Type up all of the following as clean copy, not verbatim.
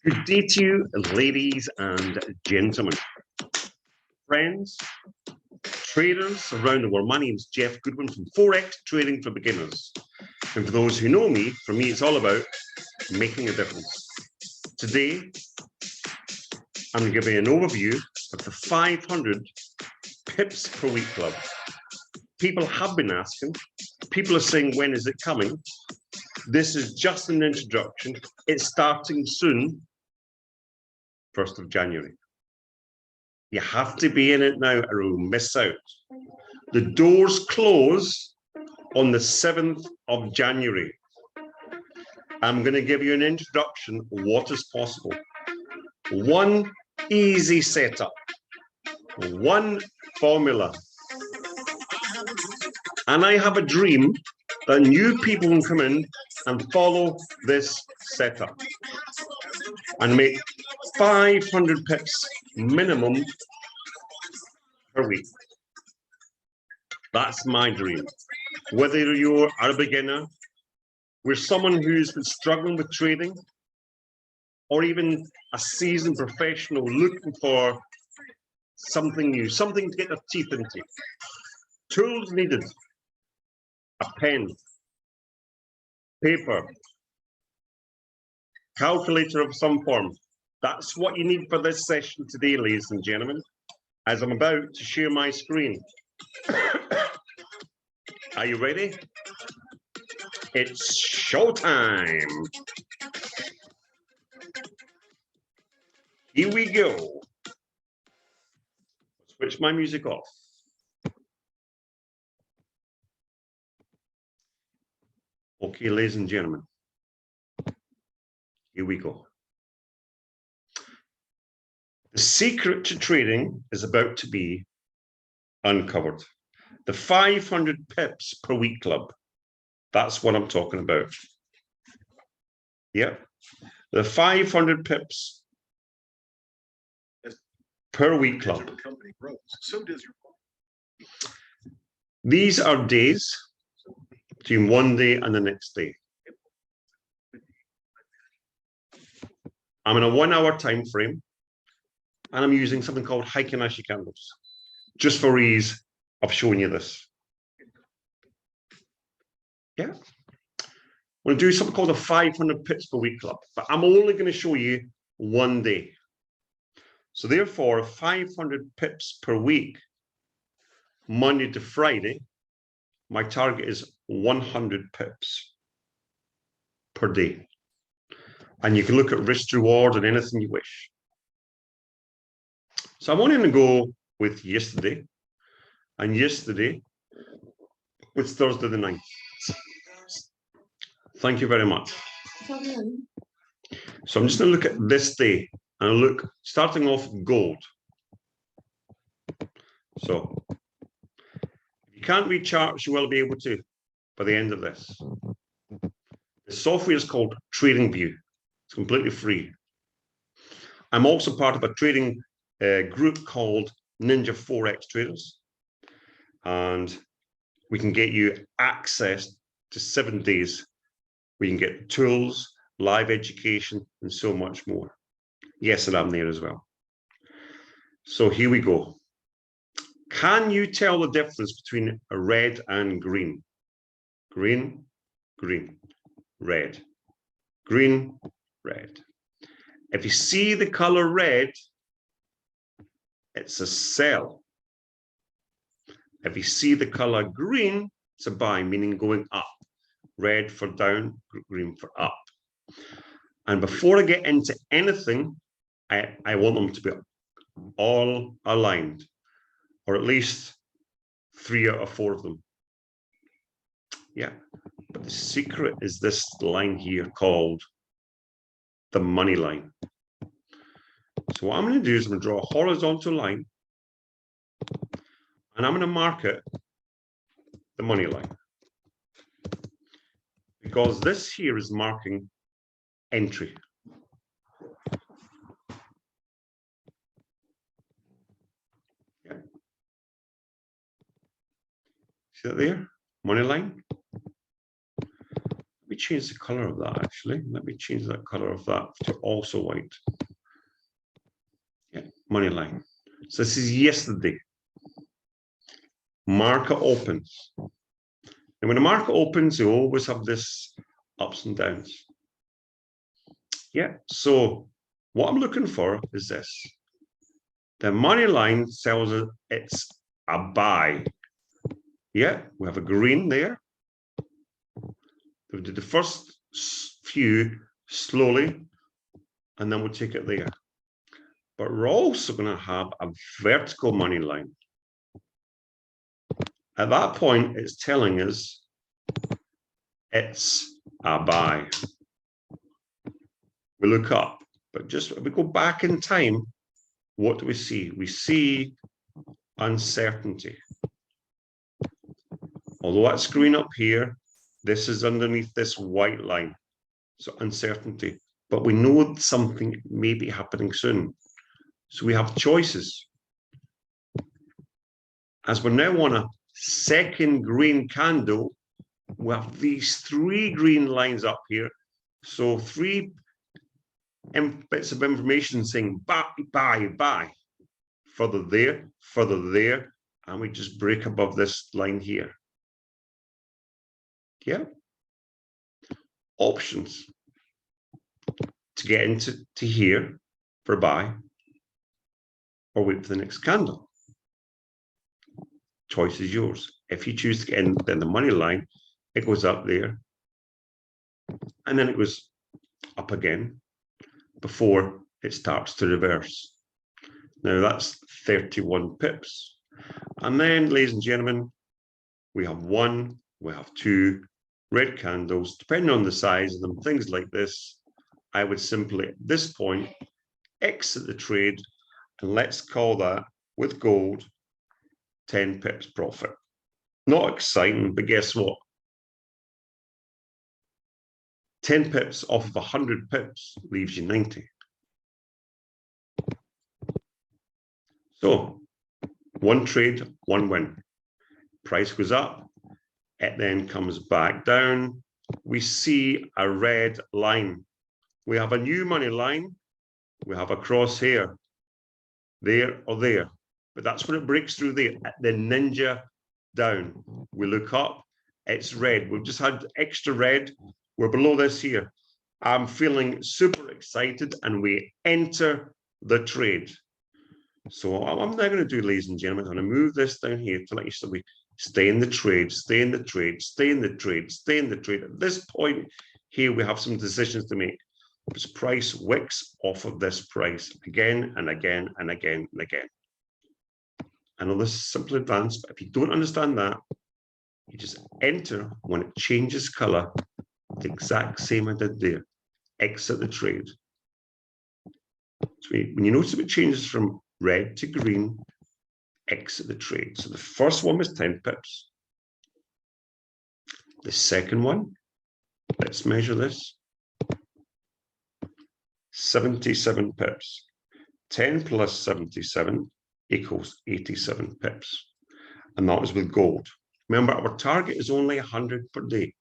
Good day to you, ladies and gentlemen, friends, traders around the world. My name is Jeff Goodwin from Forex Trading for Beginners. And for those who know me, for me, it's all about making a difference. Today, I'm going to give you an overview of the 500 pips per week club. People have been asking, people are saying, when is it coming? This is just an introduction. It's starting soon, 1st of January. You have to be in it now or you'll miss out. The doors close on the 7th of January. I'm going to give you an introduction of what is possible. One easy setup, one formula. And I have a dream that new people can come in and follow this setup and make 500 pips minimum per week. That's my dream. Whether you're a beginner, we're someone who's been struggling with trading, or even a seasoned professional looking for something new, something to get their teeth into. Tools needed: a pen, paper, calculator of some form. That's what you need for this session today, ladies and gentlemen, as I'm about to share my screen. Are you ready? It's showtime. Here we go. Switch my music off. Okay, ladies and gentlemen, here we go. The secret to trading is about to be uncovered. The 500 pips per week club. That's what I'm talking about. Yeah, the 500 pips per week club. These are days between one day and the next day. I'm in a 1 hour time frame, and I'm using something called Heikin-Ashi candles, just for ease of showing you this. Yeah, we'll do something called a 500 pips per week club, but I'm only going to show you one day. So therefore, 500 pips per week, Monday to Friday, my target is 100 pips per day. And you can look at risk to reward and anything you wish. So I'm only going to go with yesterday, and yesterday was Thursday the 9th. Thank you very much. So I'm just going to look at this day, and I'll look starting off gold. So if you can't read charts, you will be able to by the end of this. The software is called TradingView. It's completely free. I'm also part of a trading group called Ninja Forex Traders, and we can get you access to 7 days. We can get tools, live education, and so much more. Yes, and I'm there as well. So here we go. Can you tell the difference between a red and green? Green, green, red, green, red. If you see the color red, it's a sell. If you see the color green, it's a buy, meaning going up. Red for down, green for up. And before I get into anything, I want them to be all aligned, or at least 3 out of 4 of them. Yeah, but the secret is this line here called the money line. So what I'm going to do is I'm going to draw a horizontal line, and I'm going to mark it the money line, because this here is marking entry. Yeah. See that there? Money line. Let me change the color of that actually. Let me change that color of that to also white. Yeah, money line. So this is yesterday. Market opens. And when the market opens, you always have this ups and downs. Yeah, so what I'm looking for is this. The money line tells us it's a buy. Yeah, we have a green there. We did the first few slowly, and then we'll take it there. But we're also going to have a vertical money line. At that point, it's telling us it's a buy. We look up, but just if we go back in time, what do we see? We see uncertainty. Although that's green up here, this is underneath this white line. So uncertainty. But we know something may be happening soon. So we have choices. As we're now on a second green candle, we have these three green lines up here. So three bits of information saying buy, buy, buy. Further there, and we just break above this line here. Yeah. Options to get into here for buy or wait for the next candle. Choice is yours. If you choose to get in, then the money line, it goes up there, and then it goes up again before it starts to reverse. Now that's 31 pips. And then, ladies and gentlemen, we have one, we have two red candles, depending on the size of them, things like this. I would simply, at this point, exit the trade, and let's call that, with gold, 10 pips profit. Not exciting, but guess what? 10 pips off of 100 pips leaves you 90. So, one trade, one win. Price goes up, it then comes back down. We see a red line. We have a new money line. We have a crosshair there or there. But that's when it breaks through there, at the ninja down. We look up, it's red. We've just had extra red. We're below this here. I'm feeling super excited, and we enter the trade. So what I'm now going to do, ladies and gentlemen, I'm going to move this down here to let you so we stay in the trade, stay in the trade, stay in the trade, stay in the trade. At this point here, we have some decisions to make. This price wicks off of this price again and again and again and again. I know this is simple advanced, but if you don't understand that, you just enter when it changes color, the exact same I did there. Exit the trade. So when you notice it changes from red to green, exit the trade. So the first one was 10 pips. The second one, let's measure this. 77 pips. 10 plus 77 equals 87 pips. And that was with gold. Remember, our target is only 100 per day.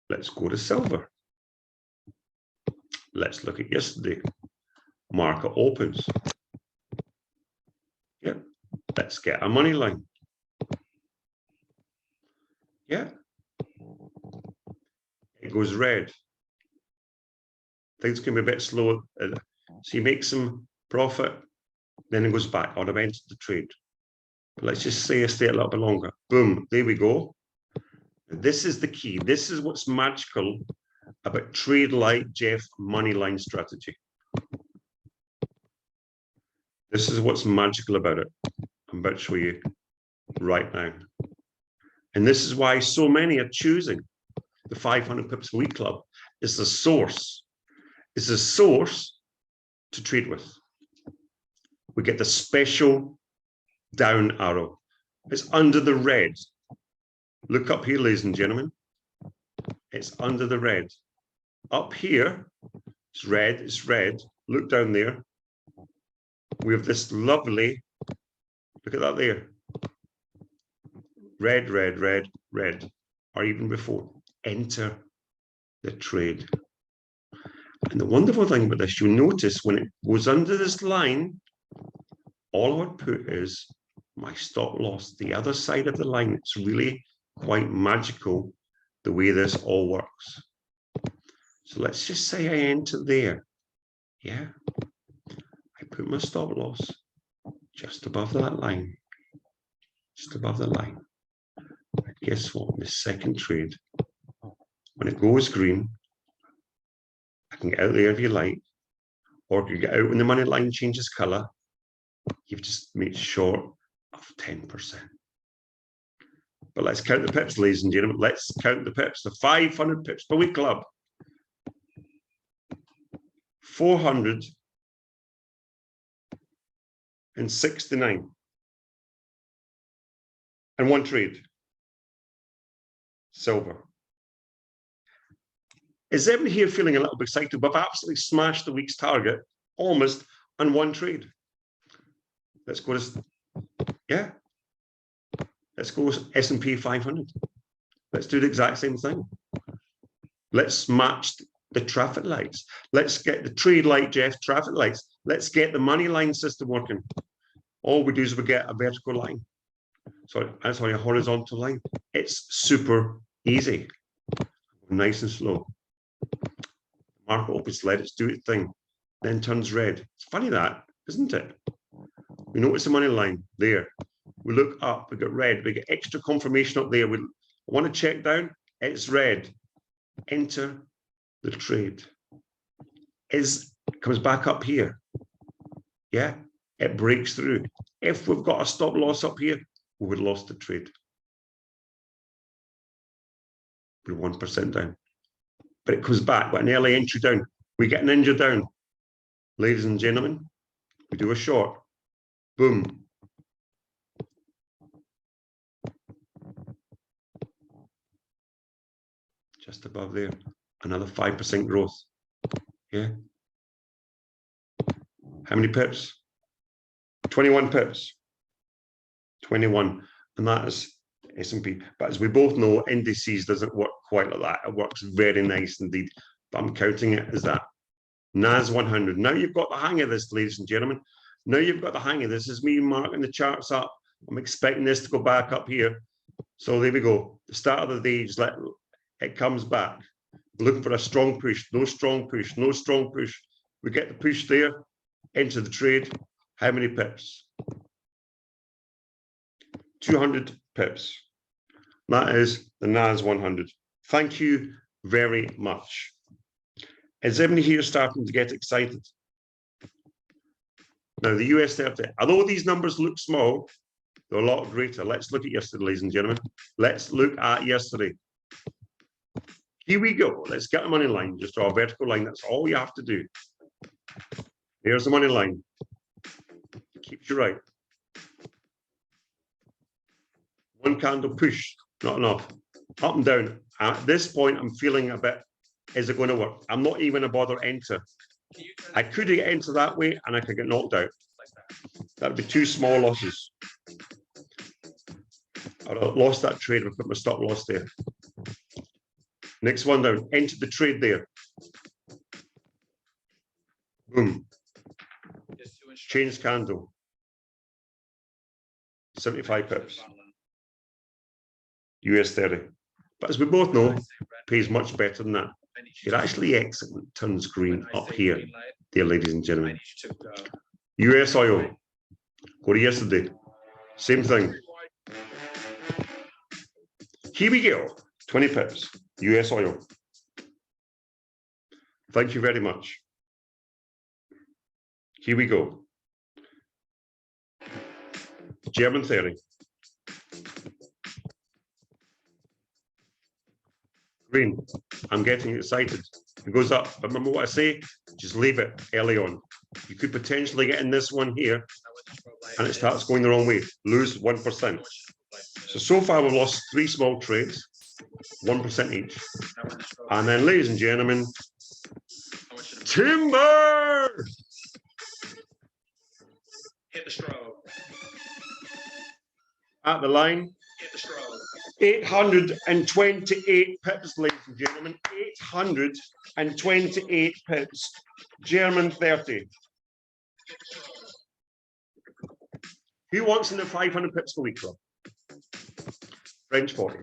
Let's go to silver. Let's look at yesterday. Market opens. Yeah, let's get a money line. Yeah, it goes red. Things can be a bit slow. So you make some profit, then it goes back. I would have entered the trade. But let's just say I stay a little bit longer. Boom, there we go. This is the key. This is what's magical about trade like Jeff money line strategy. This is what's magical about it. I'm about to show you right now. And this is why so many are choosing the 500 pips a week club. It's the source. It's the source to trade with. We get the special down arrow. It's under the red. Look up here, ladies and gentlemen. It's under the red. Up here, it's red, it's red. Look down there. We have this lovely, look at that there. Red, red, red, red. or even before, enter the trade. And the wonderful thing about this, you'll notice when it goes under this line, all I would put is my stop loss, the other side of the line. It's really quite magical the way this all works. So let's just say I enter there. Yeah, I put my stop loss just above that line, just above the line. And guess what? The second trade, when it goes green, I can get out there if you like, or you can get out when the money line changes color. You've just made short of 10%. But let's count the pips, ladies and gentlemen. Let's count the pips. The 500 pips per week club. 469. And one trade. Silver. Is everyone here feeling a little bit excited? We've absolutely smashed the week's target almost on one trade. Let's go to, yeah. Let's go S&P 500. Let's do the exact same thing. Let's match the traffic lights. Let's get the trade light, Jeff, traffic lights. Let's get the money line system working. All we do is we get a vertical line. Sorry, that's on a horizontal line. It's super easy. Nice and slow. Market opens, let it do its thing, then turns red. It's funny that, isn't it? We notice the money line there. We look up, we get red, we get extra confirmation up there. We want to check down, it's red. Enter the trade. Comes back up here. Yeah, it breaks through. If we've got a stop loss up here, we would have lost the trade. We're 1% down. But it comes back, but an early entry down. We get an injury down. Ladies and gentlemen, we do a short. Boom. Just above there. Another 5% growth. Yeah. How many pips? 21 pips. 21. And that is S&P. But as we both know, indices doesn't work quite like that. It works very nice indeed. But I'm counting it as that. NAS 100. Now you've got the hang of this, ladies and gentlemen. Now you've got the hang of this. This is me marking the charts up. I'm expecting this to go back up here. So there we go. The start of the day, just let it comes back. We're looking for a strong push. No strong push. No strong push. We get the push there. Enter the trade. How many pips? 200 pips. That is the NAS 100. Thank you very much. Is everybody here starting to get excited? Now, the US 30, although these numbers look small, they're a lot greater. Let's look at yesterday, ladies and gentlemen. Let's look at yesterday. Here we go. Let's get the money line. Just draw a vertical line. That's all you have to do. Here's the money line. Keeps you right. One candle push, not enough. Up and down. At this point, I'm feeling a bit, is it going to work? I'm not even a bother enter. I could enter that way and I could get knocked out. That would be two small losses. I would have lost that trade and put my stop loss there. Next one down, enter the trade there. Boom. Change candle. 75 pips. US 30. But as we both know, pays much better than that. It actually exits and turns green up here, dear ladies and gentlemen. US oil. Go to yesterday. Same thing. Here we go. 20 pips. US oil. Thank you very much. Here we go. German 30. Green. I'm getting excited. It goes up. But remember what I say? Just leave it early on. You could potentially get in this one here and it starts going the wrong way. Lose 1%. So far we've lost 3 small trades, 1% each. And then, ladies and gentlemen, timber! Hit the stroke. At the line. Hit the stroke. 828 pips, ladies and gentlemen. 828 pips. German 30. Who wants in the 500 pips per week club? French 40.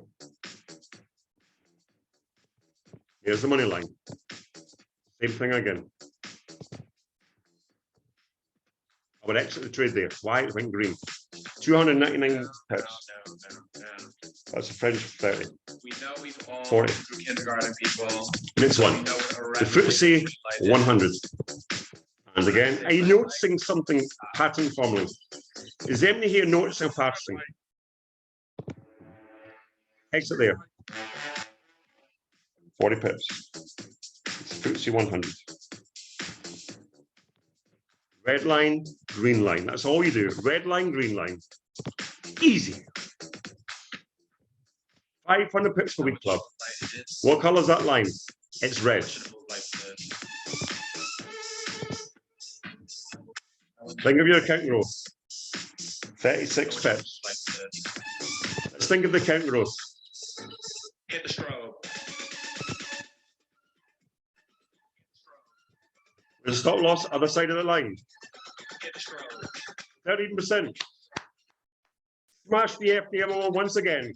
Here's the money line. Same thing again. I would exit the trade there. White, went green. 299 pips. That's a French 30. We know we've all 40. through kindergarten people. Next one. The FTSE 100. And again, are you noticing something, pattern formula? Is anybody here noticing pattern? Exit there. 40 pips. It's FTSE 100. Red line, green line. That's all you do. Red line, green line. Easy. 500 pips per week club. What color is that line? It's red. Think of your account row. 36 pips. Let's think of the account row. Hit the strobe. There's a stop loss, other side of the line. Hit the strobe. 13%. Smash the FDMO once again.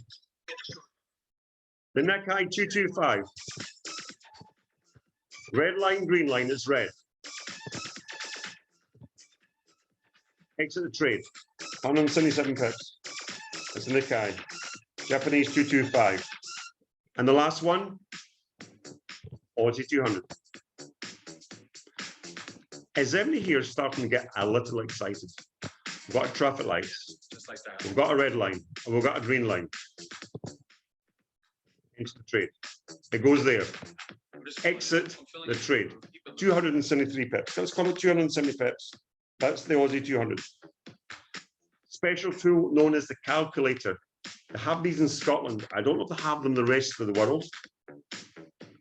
The neck high 225. Red line, green line is red. Exit the trade. 177 pips. That's the neck high. Japanese 225. And the last one, Aussie 200. Is everybody here starting to get a little excited? We've got a traffic lights. Just like that. We've got a red line. And we've got a green line. Into the trade. It goes there. Exit the trade. 273 pips. Let's call it 270 pips. That's the Aussie 200. Special tool known as the calculator. They have these in Scotland. I don't know if they have them the rest of the world,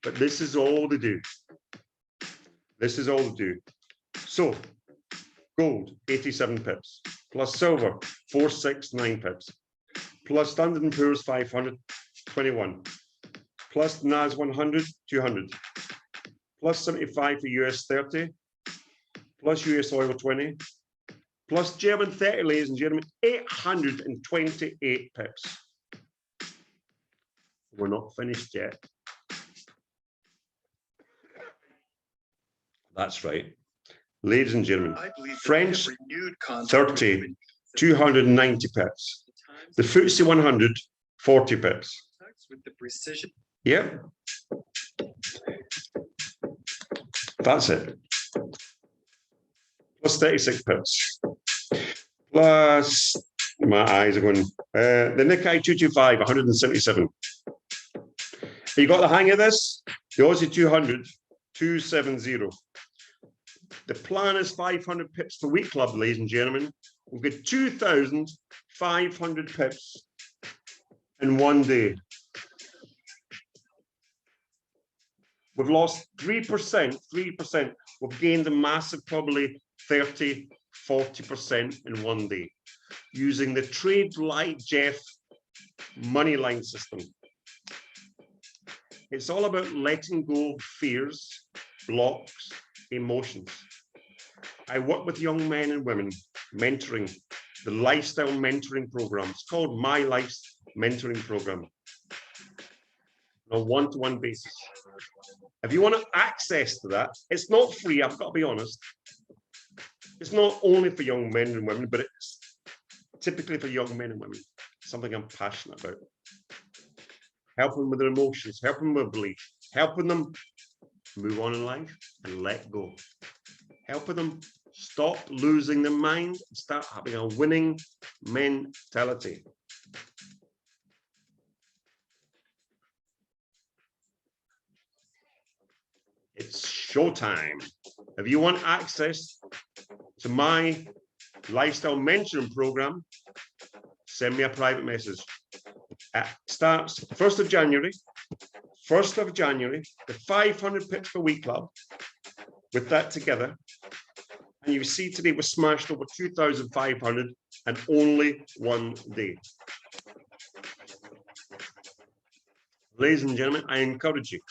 but this is all they do. This is all they do. So, gold, 87 pips, plus silver, 469 pips, plus Standard & Poor's 500, 21, plus NAS 100, 200, plus 75 for US 30, plus US oil 20, plus German 30, ladies and gentlemen, 828 pips. We're not finished yet. That's right. Ladies and gentlemen, French 30, 290 pips. The FTSE 100, 40 pips. With the precision. Yep. That's it. Plus 36 pips. Plus, my eyes are going, the Nikkei 225, 177. You got the hang of this? The Aussie 200, 270. The plan is 500 pips per week club, ladies and gentlemen. We've got 2,500 pips in one day. We've lost 3%, 3%. We've gained a massive, probably 30, 40% in one day using the trade like Jeff money line system. It's all about letting go of fears, blocks, emotions. I work with young men and women, mentoring, the lifestyle mentoring program. It's called My Life's Mentoring Program. On a one-to-one basis. If you want access to that, it's not free, I've got to be honest. It's not only for young men and women, but it's typically for young men and women. Something I'm passionate about. Helping them with their emotions, helping them with belief, helping them move on in life and let go. Helping them stop losing their mind and start having a winning mentality. It's showtime. If you want access to my lifestyle mentoring program, send me a private message. It starts 1st of January. 1st of January, the 500 pips per week club. With that together, and you see today we're smashed over 2,500 and only one day. Ladies and gentlemen, I encourage you.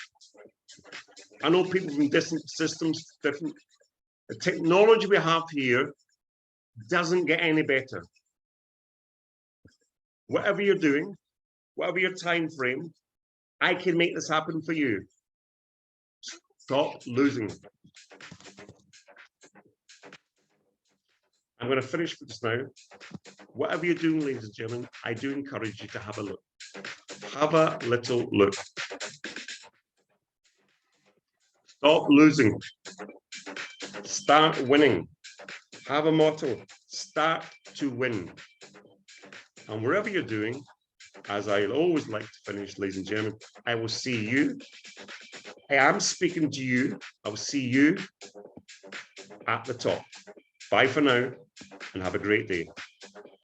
I know people from different systems, the technology we have here doesn't get any better. Whatever you're doing, whatever your time frame, I can make this happen for you. Stop losing. I'm going to finish with this now. Whatever you're doing, ladies and gentlemen, I do encourage you to have a look. Have a little look. Stop losing. Start winning. Have a motto. Start to win. And wherever you're doing, as I always like to finish, ladies and gentlemen, I will see you. I am speaking to you. I will see you at the top. Bye for now and have a great day.